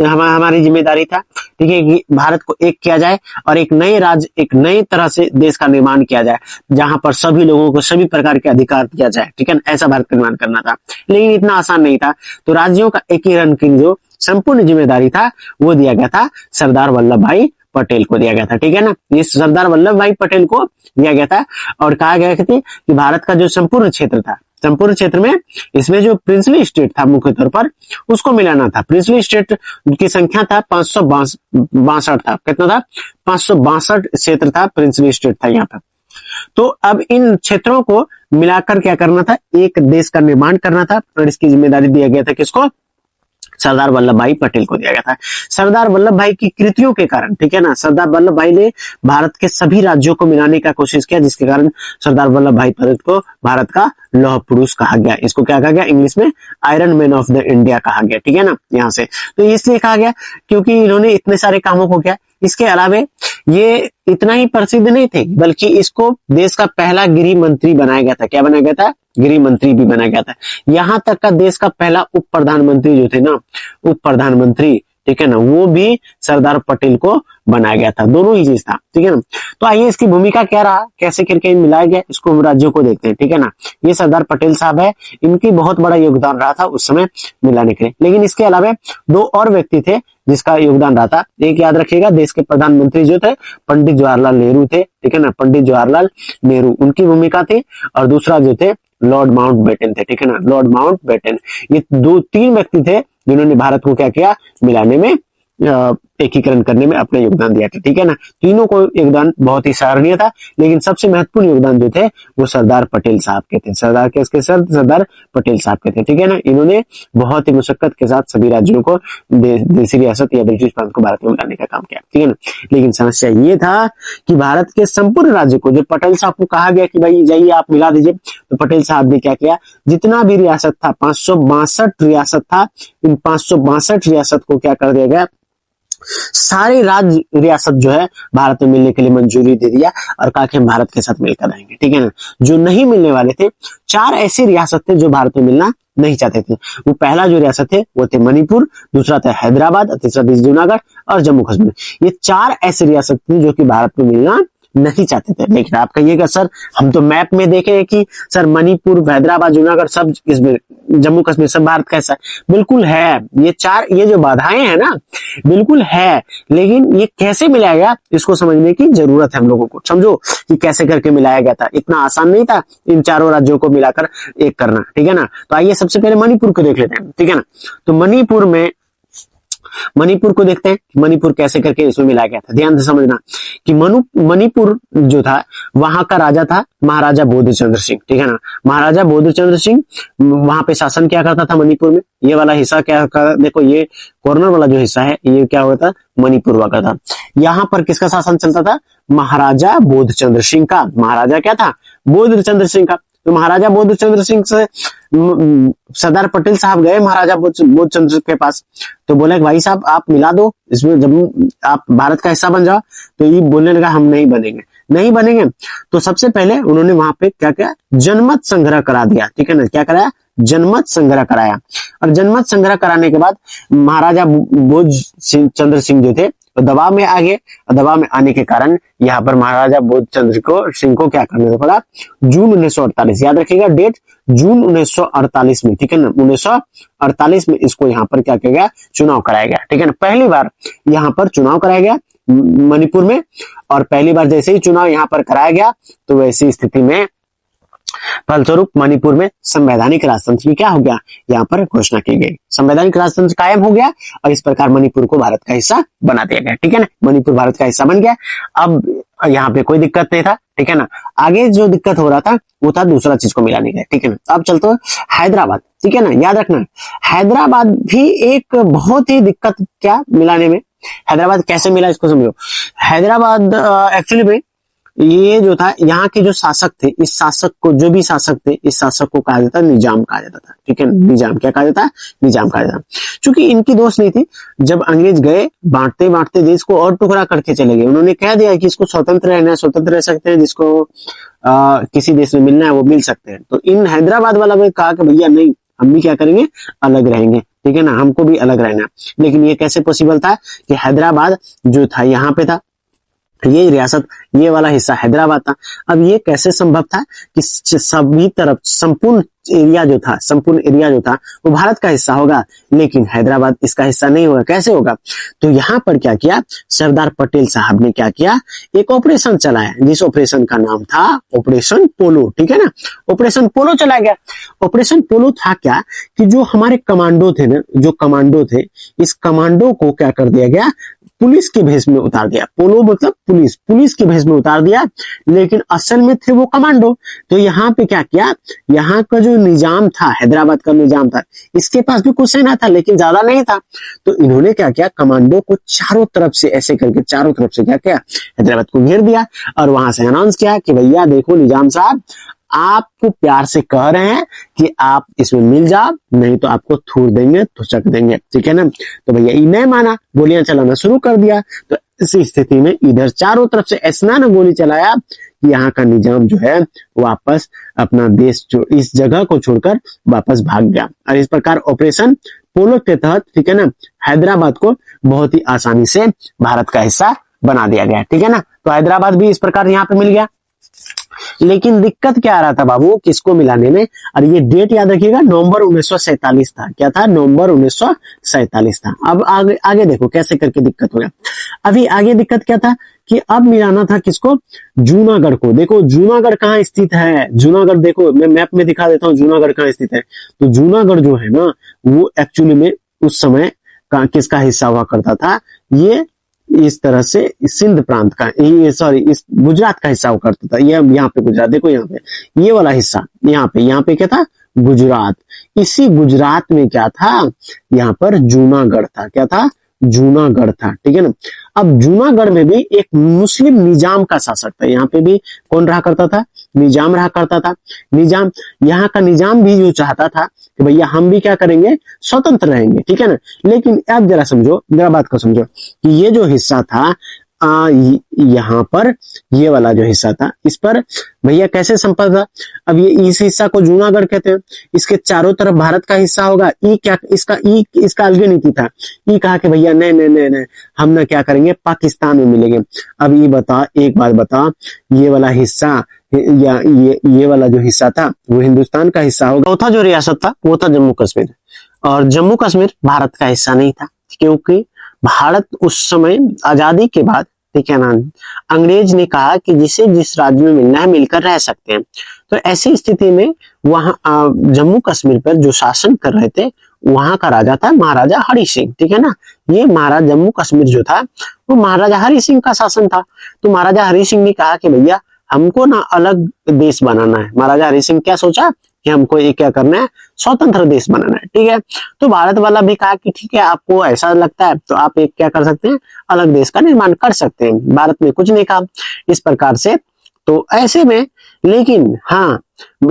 S1: हमारी जिम्मेदारी था। ठीक है, कि भारत को एक किया जाए और एक नए राज्य, एक नए तरह से देश का निर्माण किया जाए, जहां पर सभी लोगों को सभी प्रकार के अधिकार दिया जाए। ठीक है, ऐसा भारत का निर्माण करना था, लेकिन इतना आसान नहीं था। तो राज्यों का एकीकरण की जो संपूर्ण जिम्मेदारी था वो दिया गया था सरदार वल्लभ भाई पटेल को दिया गया था। ठीक है ना, ये सरदार वल्लभ भाई पटेल को दिया गया था और कहा गया था कि भारत का जो संपूर्ण क्षेत्र था, संपूर्ण क्षेत्र में इसमें जो प्रिंसली स्टेट था मुख्य तौर पर उसको मिलाना था। प्रिंसली स्टेट की संख्या था 562 था। कितना था, 562 क्षेत्र था, प्रिंसली स्टेट था यहाँ पर। तो अब इन क्षेत्रों को मिलाकर क्या करना था, एक देश का निर्माण करना था और इसकी जिम्मेदारी दिया गया था किसको, सरदार वल्लभ भाई पटेल को दिया गया था। सरदार वल्लभ भाई की कृतियों के कारण, ठीक है ना, सरदार वल्लभ भाई ने भारत के सभी राज्यों को मिलाने का कोशिश किया, जिसके कारण सरदार वल्लभ भाई पटेल को भारत का लौह पुरुष कहा गया। इसको क्या कहा गया, इंग्लिश में iron man of the India कहा गया। ठीक है ना, यहाँ से तो इसलिए कहा गया क्योंकि इन्होंने इतने सारे कामों को किया। इसके अलावा ये इतना ही प्रसिद्ध नहीं थे, बल्कि इसको देश का पहला गृह मंत्री बनाया गया था। क्या बनाया गया था, गृह मंत्री भी बनाया गया था। यहां तक का देश का पहला उप प्रधानमंत्री जो थे ना, उप प्रधानमंत्री, ठीक है ना, वो भी सरदार पटेल को बनाया गया था। दोनों ही चीज था। ठीक है ना, तो आइए इसकी भूमिका क्या रहा, कैसे करके मिलाया गया, इसको हम राज्यों को देखते हैं। ठीक है ना, ये सरदार पटेल साहब है, इनकी बहुत बड़ा योगदान रहा था उस समय मिलाने के लिए। लेकिन इसके अलावा दो और व्यक्ति थे जिसका योगदान रहा था। एक याद रखिएगा, देश के प्रधानमंत्री जो थे पंडित जवाहरलाल नेहरू थे। ठीक है ना, पंडित जवाहरलाल नेहरू, उनकी भूमिका थी। और दूसरा जो थे लॉर्ड माउंटबेटन थे। ठीक है ना, लॉर्ड माउंटबेटन। ये दो तीन व्यक्ति थे जिन्होंने भारत को क्या किया, मिलाने में, एकीकरण करने में अपना योगदान दिया था। ठीक है ना, तीनों को योगदान बहुत ही सराहनीय था, लेकिन सबसे महत्वपूर्ण योगदान जो थे वो सरदार पटेल साहब के थे। सरदार पटेल साहब के थे। ठीक है ना, इन्होंने बहुत ही मुशक्कत के साथ सभी राज्यों को देशी रियासत या ब्रिटिश प्रांत को भारत में मिलाने का काम किया। ठीक है ना, लेकिन समस्या ये था कि भारत के संपूर्ण राज्य को, जो पटेल साहब को कहा गया कि भाई जाइए आप मिला दीजिए, तो पटेल साहब ने क्या किया, जितना भी रियासत था, 562 रियासत था, इन 562 रियासत को क्या कर दिया गया, सारे राज्य रियासत जो है भारत में मिलने के लिए मंजूरी दे दिया और कहा कि हम भारत के साथ मिलकर रहेंगे। ठीक है ना, जो नहीं मिलने वाले थे, 4 ऐसी रियासत थे जो भारत में मिलना नहीं चाहते थे। वो पहला जो रियासत थे वो थे मणिपुर, दूसरा था हैदराबाद, तीसरा था जूनागढ़ और जम्मू कश्मीर। ये 4 ऐसी रियासत थी जो कि भारत में मिलना नहीं चाहते थे। लेकिन आप कहिएगा सर हम तो मैप में देखे कि सर मणिपुर, हैदराबाद, जूनागढ़ सब इसमें, जम्मू कश्मीर सब भारत का हिस्सा। बिल्कुल है, ये जो बाधाएं हैं ना, बिल्कुल है, लेकिन ये कैसे मिलाया गया इसको समझने की जरूरत है हम लोगों को। समझो कि कैसे करके मिलाया गया था, इतना आसान नहीं था इन चारों राज्यों को मिलाकर एक करना। ठीक है ना, तो आइए सबसे पहले मणिपुर को देख लेते हैं। ठीक है ना, तो मणिपुर में मणिपुर को देखते हैं, मणिपुर कैसे करके इसमें मिलाया गया था। ध्यान से समझना कि मणिपुर जो था वहां का राजा था महाराजा बोधचंद्र सिंह, ठीक है ना। महाराजा बोधचंद्र सिंह वहां पे शासन क्या करता था मणिपुर में। ये वाला हिस्सा क्या देखो, ये कॉर्नर वाला जो हिस्सा है ये क्या हुआ था, मणिपुर हुआ था। यहाँ पर किसका शासन चलता था, महाराजा बोधचंद्र सिंह का। महाराजा क्या था, बोधचंद्र सिंह का। तो महाराजा बोधचंद्र सिंह से सरदार पटेल साहब गए महाराजा बोधचंद्र के पास, तो बोले भाई साहब आप मिला दो इसमें, जब आप भारत का हिस्सा बन जाओ। तो ये बोलने लगा हम नहीं बनेंगे, नहीं बनेंगे। तो सबसे पहले उन्होंने वहां पे क्या किया, जनमत संग्रह करा दिया, ठीक है ना। क्या कराया, जनमत संग्रह कराया। और जनमत संग्रह कराने के बाद महाराजा बोधचंद्र सिंह जो थे तो दबाव में आ गए। दबाव में आने के कारण यहाँ पर महाराजा बोधचंद्र सिंह को क्या करने पड़ा, जून 1948, याद रखिएगा डेट, जून 1948 में, ठीक है ना, 1948 में इसको यहाँ पर क्या किया गया, चुनाव कराया गया, ठीक है ना। पहली बार यहाँ पर चुनाव कराया गया मणिपुर में। और पहली बार जैसे ही चुनाव यहाँ पर कराया गया तो वैसी स्थिति में फलस्वरूप मणिपुर में संवैधानिक राजतंत्र की क्या हो गया, यहाँ पर घोषणा की गई। संवैधानिक राजतंत्र कायम हो गया और इस प्रकार मणिपुर को भारत का हिस्सा बना दिया गया, ठीक है ना। मणिपुर भारत का हिस्सा बन गया। अब यहाँ पे कोई दिक्कत नहीं था, ठीक है ना। आगे जो दिक्कत हो रहा था वो था दूसरा चीज को मिलाने का, ठीक है ना। अब चलते हैदराबाद, ठीक है ना, याद रखना हैदराबाद भी एक बहुत ही दिक्कत क्या मिलाने में। हैदराबाद कैसे मिला इसको समझो। हैदराबाद एक्चुअली में ये जो था यहाँ के जो शासक थे, इस शासक को जो भी शासक थे, इस शासक को कहा जाता, निजाम कहा जाता था, ठीक है। निजाम क्या कहा जाता, निजाम कहा जाता। क्योंकि इनकी दोस्त नहीं थी, जब अंग्रेज गए बांटते बांटते देश को और टुकड़ा करके चले गए। उन्होंने कह दिया कि इसको स्वतंत्र रहना है, स्वतंत्र रह सकते हैं, जिसको किसी देश में मिलना है वो मिल सकते हैं। तो इन हैदराबाद वाला ने कहा कि भैया नहीं, हम भी क्या करेंगे, अलग रहेंगे, ठीक है ना, हमको भी अलग रहना। लेकिन ये कैसे पॉसिबल था कि हैदराबाद जो था यहाँ पे था, ये रियासत, ये वाला हिस्सा हैदराबाद था। अब ये कैसे संभव था कि सभी तरफ संपूर्ण एरिया जो था वो भारत का हिस्सा होगा, लेकिन हैदराबाद इसका हिस्सा नहीं होगा, कैसे होगा। तो यहाँ पर क्या किया, सरदार पटेल साहब ने क्या किया, एक ऑपरेशन चलाया, जिस ऑपरेशन का नाम था ऑपरेशन पोलो, ठीक है ना। ऑपरेशन पोलो चलाया गया। ऑपरेशन पोलो था क्या कि जो हमारे कमांडो थे ना, जो कमांडो थे, इस कमांडो को क्या कर दिया गया, पुलिस के भेष में उतार दिया। पोलो मतलब पुलिस के भेष में उतार दिया, लेकिन असल में थे वो कमांडो। तो यहाँ पे क्या किया, यहाँ का जो निजाम था, हैदराबाद का निजाम था, इसके पास भी कुछ सेना था लेकिन ज्यादा नहीं था। तो इन्होंने क्या किया, कमांडो को चारों तरफ से ऐसे करके चारों तरफ से क्या किया, हैदराबाद को घेर दिया। और वहां से अनाउंस किया कि भैया देखो निजाम साहब, आपको प्यार से कह रहे हैं कि आप इसमें मिल जाओ, नहीं तो आपको थूर देंगे, थुचक देंगे, ठीक है ना। तो भैया ये नहीं माना, गोलियां चलाना शुरू कर दिया। तो इस स्थिति में इधर चारों तरफ से ऐसा ना गोली चलाया कि यहाँ का निजाम जो है वापस अपना देश जो इस जगह को छोड़कर वापस भाग गया। और इस प्रकार ऑपरेशन पोलो के तहत, ठीक है ना, हैदराबाद को बहुत ही आसानी से भारत का हिस्सा बना दिया गया, ठीक है ना। तो हैदराबाद भी इस प्रकार यहाँ पे मिल गया। लेकिन दिक्कत क्या आ रहा था बाबू, किसको मिलाने में। और ये डेट याद रखिएगा, नवंबर 1947 था। क्या था, नवंबर 1947 था। अब आगे देखो कैसे करके दिक्कत हो गया। अभी आगे दिक्कत क्या था कि अब मिलाना था किसको, जूनागढ़ को। देखो जूनागढ़ कहाँ स्थित है, जूनागढ़ देखो मैं मैप में दिखा देता हूँ जूनागढ़ कहाँ स्थित है। तो जूनागढ़ जो है ना, वो एक्चुअली में उस समय किसका हिस्सा हुआ करता था, ये इस तरह से सिंध प्रांत का, इस गुजरात का हिस्सा हुआ करता था। ये यहाँ पे गुजरात देखो, यहाँ पे ये वाला हिस्सा, यहाँ पे क्या था, गुजरात। इसी गुजरात में क्या था, यहाँ पर जूनागढ़ था। क्या था, जूनागढ़ था, ठीक है ना। अब जूनागढ़ में भी एक मुस्लिम निजाम का शासक था। यहाँ पे भी कौन रहा करता था, निजाम रहा करता था। निजाम, यहाँ का निजाम भी जो चाहता था कि भैया हम भी क्या करेंगे, स्वतंत्र रहेंगे, ठीक है ना। लेकिन अब जरा समझो, जरा बात को समझो कि ये जो हिस्सा था, यहाँ पर ये वाला जो हिस्सा था, इस पर भैया कैसे संपर्क था। अब ये इस हिस्सा को जूनागढ़ कहते हैं, इसके चारों तरफ भारत का हिस्सा होगा। इसका अलग नीति था। ई कहा कि भैया नहीं, हम ना क्या करेंगे, पाकिस्तान में मिलेंगे। अब ये बता, एक बात बता, ये वाला हिस्सा या ये वाला जो हिस्सा था वो हिंदुस्तान का हिस्सा होगा। चौथा जो रियासत था वो था जम्मू कश्मीर। और जम्मू कश्मीर भारत का हिस्सा नहीं था, क्योंकि भारत उस समय आजादी के बाद, ठीक है ना, अंग्रेज ने कहा कि जिसे जिस राज्य में मिलना है मिलकर रह सकते हैं। तो ऐसी स्थिति में वहां जम्मू कश्मीर पर जो शासन कर रहे थे वहां का राजा था महाराजा हरि सिंह, ठीक है ना। ये महाराजा जम्मू कश्मीर जो था वो महाराजा हरि सिंह का शासन था। तो महाराजा हरि सिंह ने कहा कि भैया हमको ना अलग देश बनाना है। महाराजा हरि सिंह क्या सोचा कि हमको ये क्या करना है, स्वतंत्र देश बनाना है, ठीक है। तो भारत वाला भी कहा कि ठीक है, आपको ऐसा लगता है तो आप एक क्या कर सकते हैं, अलग देश का निर्माण कर सकते हैं। भारत में कुछ नहीं कहा इस प्रकार से। तो ऐसे में, लेकिन हाँ,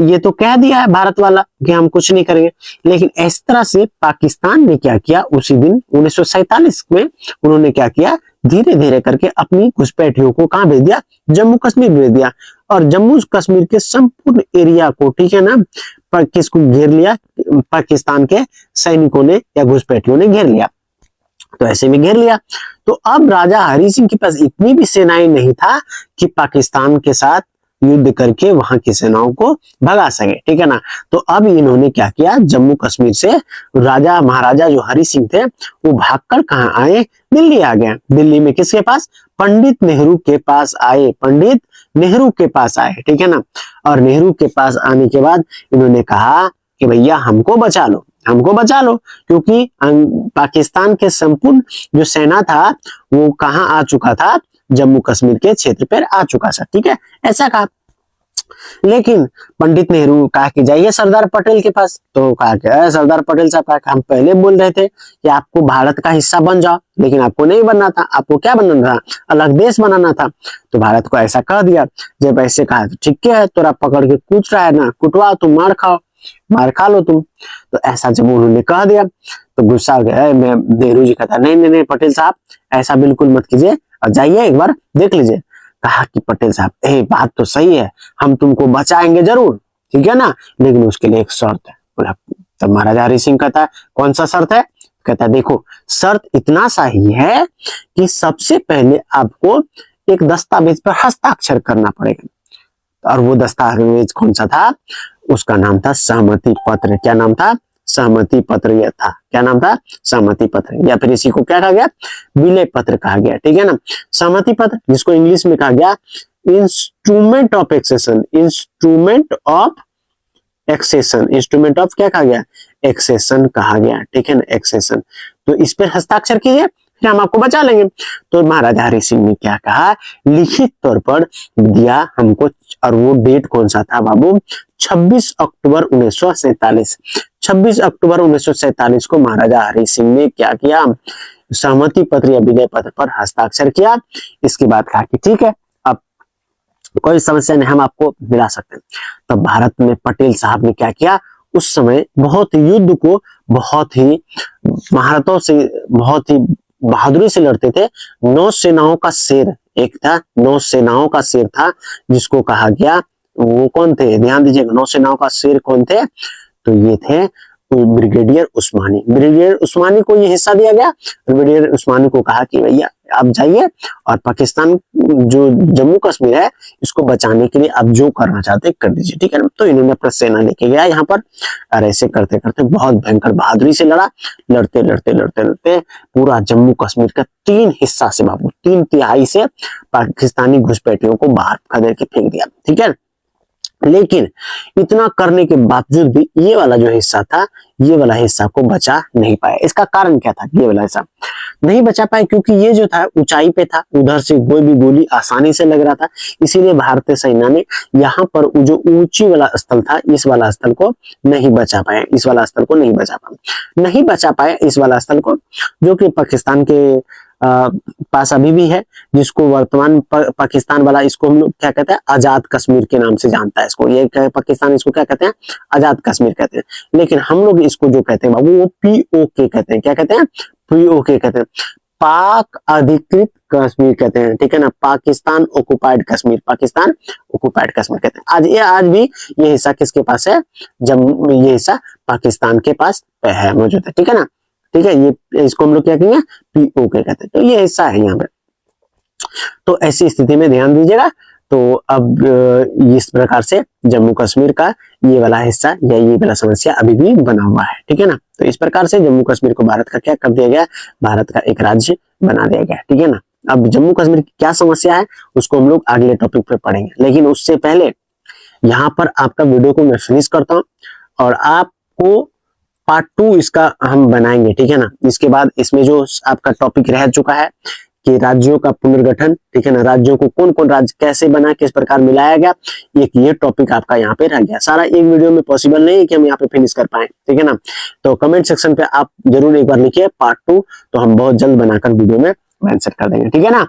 S1: ये तो कह दिया है भारत वाला कि हम कुछ नहीं करेंगे, लेकिन इस तरह से पाकिस्तान ने क्या किया, उसी दिन 1947 में उन्होंने क्या किया, धीरे धीरे करके अपनी घुसपैठियों को कहां भेज दिया, जम्मू कश्मीर भेज दिया। और जम्मू कश्मीर के संपूर्ण एरिया को, ठीक है ना, किसको घेर लिया, पाकिस्तान के सैनिकों ने या घुसपैठियों ने घेर लिया। तो ऐसे में घेर लिया। तो अब राजा हरि सिंह के पास इतनी भी सेनाएं नहीं था कि पाकिस्तान के साथ युद्ध करके वहां की सेनाओं को भगा सके, ठीक है ना। तो अब इन्होंने क्या किया, जम्मू कश्मीर से राजा महाराजा जो हरि सिंह थे वो भागकर कहां आए, दिल्ली आ गए। दिल्ली में किसके पास, पंडित नेहरू के पास आए, पंडित नेहरू के पास आए, ठीक है ना। और नेहरू के पास आने के बाद इन्होंने कहा कि भैया हमको बचा लो, हमको बचा लो, क्योंकि पाकिस्तान के संपूर्ण जो सेना था वो कहां आ चुका था, जम्मू कश्मीर के क्षेत्र पर आ चुका था, ठीक है, ऐसा कहा। लेकिन पंडित नेहरू कहा कि जाइए सरदार पटेल के पास। तो कहा कि सरदार पटेल साहब कहा कि हम पहले बोल रहे थे कि आपको भारत का हिस्सा बन जाओ, लेकिन आपको नहीं बनना था, आपको क्या बनना था, अलग देश बनाना था। तो भारत को ऐसा कह दिया। जब ऐसे कहा तो ठीक है, तोरा पकड़ के कूच रहा है ना, कुटवा, तुम मार खाओ, मार खा लो तुम। तो ऐसा जब उन्होंने कह दिया तो गुस्सा हो गया। मैं नेहरू जी कहता नहीं नहीं नहीं पटेल साहब ऐसा बिल्कुल मत कीजिए, और जाइए एक बार देख लीजिए। कहा कि पटेल साहब बात तो सही है, हम तुमको बचाएंगे जरूर, ठीक है ना, लेकिन उसके लिए एक शर्त है। बोला, तब महाराजा हरि सिंह कहता है कौन सा शर्त है, कहता है देखो शर्त इतना सा ही है कि सबसे पहले आपको एक दस्तावेज पर हस्ताक्षर करना पड़ेगा। और वो दस्तावेज कौन सा था, उसका नाम था सहमति पत्र। क्या नाम था, सहमति पत्र। यह था, क्या नाम था, सहमति पत्र, या फिर इसी को क्या कहा गया, विलय पत्र कहा गया, ठीक है ना। सहमति पत्र, जिसको इंग्लिश में कहा गया instrument of accession, instrument of accession, instrument of क्या कहा गया, एक्सेशन कहा गया, ठीक है ना, एक्सेशन। तो इस पर हस्ताक्षर कीजिए, फिर हम आपको बचा लेंगे। तो महाराजा हरि सिंह ने क्या कहा, लिखित तौर पर दिया हमको। और वो डेट कौन सा था बाबू, 26 अक्टूबर 1947। 26 अक्टूबर 1947 को महाराजा हरि सिंह ने क्या किया, सहमति पत्र या विलय पत्र पर हस्ताक्षर किया। इसके बाद कहा कि ठीक है, अब कोई समस्या नहीं, हम आपको दिला सकते हैं। तब भारत में पटेल साहब ने क्या किया, उस समय बहुत युद्ध को बहुत ही महारतों से, बहुत ही बहादुरी से लड़ते थे। 9 सेनाओं का शेर एक था, 9 सेनाओं का शेर था, जिसको कहा गया, वो कौन थे, ध्यान दीजिएगा, 9 सेनाओं का शेर कौन थे, तो ये थे ब्रिगेडियर उस्मानी। ब्रिगेडियर उस्मानी को ये हिस्सा दिया गया। ब्रिगेडियर उस्मानी को कहा कि भैया आप जाइए और पाकिस्तान जो जम्मू कश्मीर है इसको बचाने के लिए आप जो करना चाहते कर दीजिए, ठीक है ना। तो इन्होंने अपना सेना लेके गया यहाँ पर, और ऐसे करते करते बहुत भयंकर बहादुरी से लड़ा। लड़ते लड़ते लड़ते लड़ते पूरा जम्मू कश्मीर का 3 हिस्सा से बाबू, 3/3 से पाकिस्तानी घुसपैठियों को बाहर खदेड़ के फेंक दिया, ठीक है। लेकिन इतना करने के बावजूद भी ये वाला जो हिस्सा था, ये वाला हिस्सा को बचा नहीं पाया। इसका कारण क्या था, ये वाला हिस्सा नहीं बचा पाया क्योंकि ये जो था ऊंचाई पे था, उधर से कोई भी गोली आसानी से लग रहा था। इसीलिए भारतीय सेना ने यहाँ पर जो ऊंची वाला स्थल था, इस वाला स्थल को नहीं बचा पाया, इस वाला स्थल को नहीं बचा पाया, नहीं बचा पाया इस वाला स्थल को, जो कि पाकिस्तान के पास अभी भी है, जिसको वर्तमान पाकिस्तान वाला, इसको हम लोग क्या कहते हैं, आजाद कश्मीर के नाम से जानता है इसको। ये पाकिस्तान इसको क्या कहते हैं, आजाद कश्मीर कहते हैं। लेकिन हम लोग इसको जो कहते हैं बाबू, वो POK कहते हैं। क्या कहते हैं, POK कहते हैं, पाक अधिकृत कश्मीर कहते हैं, ठीक है ना, पाकिस्तान ऑक्युपाइड कश्मीर, पाकिस्तान ऑक्युपाइड कश्मीर कहते हैं। आज भी ये हिस्सा किसके पास है, जब ये हिस्सा पाकिस्तान के पास है, मौजूद है, ठीक है ना, ठीक है। ये इसको हम लोग क्या कहेंगे, POK कहते हैं। तो ये हिस्सा है यहाँ पे। तो ऐसी स्थिति में ध्यान दीजिएगा। तो अब इस प्रकार से जम्मू कश्मीर का ये वाला हिस्सा या ये वाला समस्या अभी भी बना हुआ है, ठीक है ना। तो इस प्रकार से जम्मू कश्मीर को भारत का क्या कर दिया गया, भारत का एक राज्य बना दिया गया, ठीक है ना। अब जम्मू कश्मीर की क्या समस्या है उसको हम लोग अगले टॉपिक पे पढ़ेंगे, लेकिन उससे पहले यहाँ पर आपका वीडियो को मैं फिनिश करता हूँ और आपको पार्ट 2 इसका हम बनाएंगे, ठीक है ना। इसके बाद इसमें जो आपका टॉपिक रह चुका है कि राज्यों का पुनर्गठन, ठीक है ना, राज्यों को कौन कौन राज्य कैसे बना, किस प्रकार मिलाया गया, एक ये टॉपिक आपका यहाँ पे रह गया। सारा एक वीडियो में पॉसिबल नहीं है कि हम यहाँ पे फिनिश कर पाए, ठीक है ना। तो कमेंट सेक्शन पे आप जरूर एक बार लिखिए पार्ट 2, तो हम बहुत जल्द बनाकर वीडियो में मेंशन कर देंगे, ठीक है ना।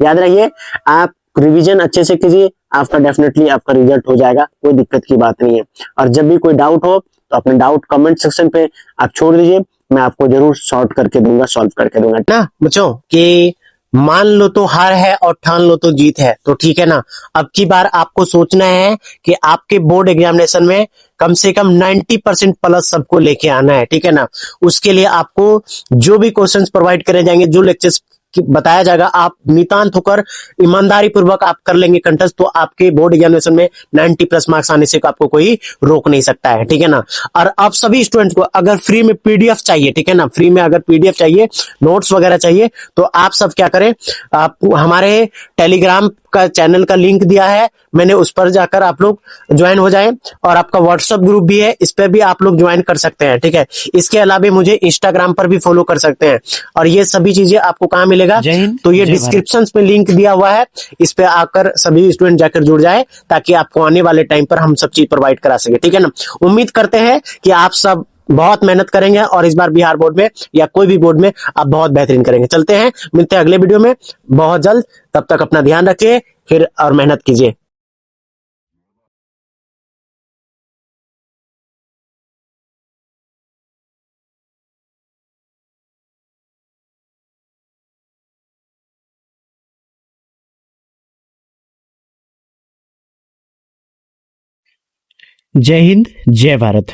S1: याद रखिए, आप रिवीजन अच्छे से कीजिए, आपका डेफिनेटली आपका रिजल्ट हो जाएगा, कोई दिक्कत की बात नहीं है। और जब भी कोई डाउट हो तो अपने डाउट कमेंट सेक्शन पे आप छोड़ दीजिए, मैं आपको जरूर सॉल्व करके दूंगा, ना बच्चों। कि मान लो तो हार है और ठान लो तो जीत है, तो ठीक है ना। अब की बार आपको सोचना है कि आपके बोर्ड एग्जामिनेशन में कम से कम 90% प्लस सबको लेके आना है, ठीक है ना। उसके लिए आपको जो भी क्वेश्चंस प्रोवाइड करे जाएंगे, जो लेक्चर्स बताया जाएगा, आप नितांत होकर ईमानदारी पूर्वक आप कर लेंगे कंटेस्ट, तो आपके बोर्ड एग्जामिनेशन में 90 प्लस मार्क्स आने से आपको कोई रोक नहीं सकता है, ठीक है ना। और आप सभी स्टूडेंट्स को अगर फ्री में पीडीएफ चाहिए, ठीक है ना, फ्री में अगर पीडीएफ चाहिए, नोट्स वगैरह चाहिए, तो आप सब क्या करें, आप हमारे टेलीग्राम का चैनल का लिंक दिया है मैंने, उस पर जाकर आप लोग ज्वाइन हो जाएं। और आपका व्हाट्सएप ग्रुप भी है, इस पर भी आप लोग ज्वाइन कर सकते हैं, ठीक है। इसके अलावा मुझे इंस्टाग्राम पर भी फॉलो कर सकते हैं। और ये सभी चीजें आपको कहाँ मिलेगा, तो ये डिस्क्रिप्शन में लिंक दिया हुआ है, इस पे आकर सभी स्टूडेंट जाकर जुड़ जाए, ताकि आपको आने वाले टाइम पर हम सब चीज प्रोवाइड करा सके, ठीक है ना। उम्मीद करते हैं कि आप सब बहुत मेहनत करेंगे और इस बार बिहार बोर्ड में या कोई भी बोर्ड में आप बहुत बेहतरीन करेंगे। चलते हैं, मिलते हैं अगले वीडियो में बहुत जल्द, तब तक अपना ध्यान रखिए फिर और मेहनत कीजिए। जय हिंद, जय भारत।